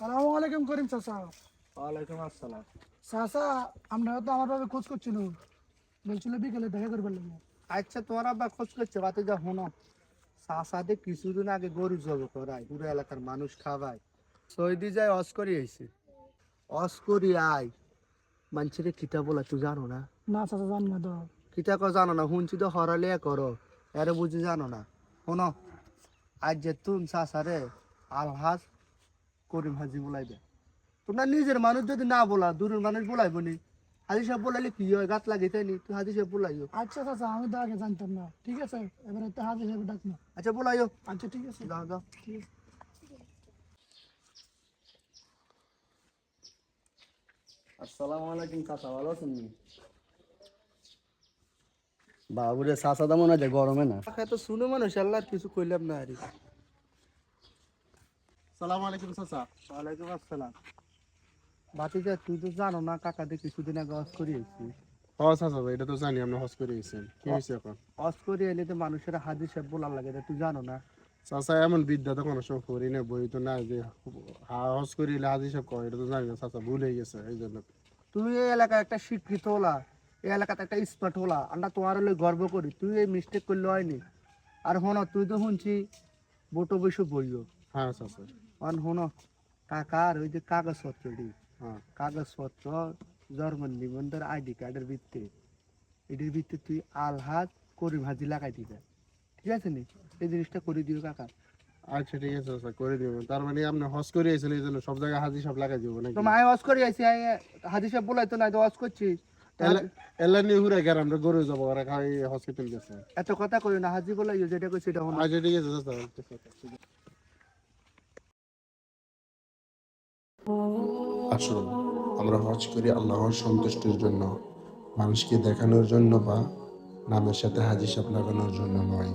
সালামু আলাইকুম করিম চাচা। ওয়ালাইকুম আসসালাম। চাচা, আমরা তো আমার ভাবে খোঁজ করছিল, বলছিল বিকেলে দেখা করবার লাগে। আচ্ছা, তোমার আব্বা খোঁজ করছে বাতে যা শোনো, চাষাতে কিছুদিন আগে গরু জব করায়, পুরো এলাকার মানুষ খাওয়ায়, সৌদি যায় অস করি আইছে, অস করি আয় মানুষের কিতা বলা তুই জানো না? না চাচা, জান না তো। কিতা কো জানো না? শুনছি তো হরালে করো, এরে বুঝি জানো না? শোনো, আজ যে তুন চাষারে আলহাজ করিম হাজি বলাইবে। তোমরা নিজের মানুষ যদি না বলা, দূরের মানুষ বলাইব নি? হাজি সাহেব বলাইলে কি হয়? গাত লাগিতে নি, তুই হাজি সাহেব বলাইও। আচ্ছা চাচা, আমি তো আগে জানতাম না। ঠিক আছে, এবারে তো হাজির হিসেবে ডাকবো। আচ্ছা বলাইও। আচ্ছা ঠিক আছে, যাও যাও। ঠিক আছে। আসসালামু আলাইকুম চাচা, ভালো আছেন? বাবুরে চাচা দাম মনে হয় গরমে না তো শুনে মানুষ আল্লাহর কিছু কইলাম না আরে। সালামু আলাইকুম চাচা। ওয়ালাইকুম আসসালাম। বাতিজা, তুই তো জানো না কাকাতে কিছুদিন আগে অস করি আইছি। চাচা ভাই, এটা তো জানি আপনি হজ করে গেছেন। কি হয়েছে এখন? অস করি এলে তো মানুষের হাজির সাহেব বলার লাগে, এটা তুই জানো না? চাচা এমন বিদ্যা তো কোনো সময় করি না, বই তো না যে হজ করি এলে হাজি সব কয়, এটা তো জানি না চাচা, ভুল হয়ে গেছে এই জন্য। তুই এই এলাকার একটা শিক্ষিত হলা, এই এলাকাতে একটা স্মার্ট হলা, আমরা তোমার হলে গর্ব করি। তুই এই মিস্টেক করলে হয়নি। আর হন, তুই তো শুনছি বটো বসে বইও। হ্যাঁ চাচা। অন হন, কাকার ওই যে কাগজপত্রটি, হ্যাঁ কাগজপত্র, জন্ম নিবন্ধন, আইডি কার্ডের ভিত্তিতে, এটির ভিত্তিতে তুই আলহাজ করিম হাজি লাগাই দিবে। ঠিক আছে নি? এই জিনিসটা করে দিও কাকা। আচ্ছা ঠিক আছে চাচা, করে দিব। তার মানে আপনি হজ করে গেছেন এই জন্য সব জায়গায় হাজি সব লাগাই দিব নাকি? তো মায় ওয়াজ করে আইছি, হাজি সাহেব বলাই তো নাই তো ওয়াজ করছিস। এলা নিয়ে ঘুরে গেলাম, আমরা গরু যাবো ওরা খাই হসপিটাল গেছে। এত কথা কই না, হাজি বলাই যেটা কই সেটা হলো। আচ্ছা ঠিক আছে চাচা। আসুন আমরা হজ করি আল্লাহর সন্তুষ্টির জন্য, মানুষকে দেখানোর জন্য বা নামের সাথে হাজি সাহেব লাগানোর জন্য নয়।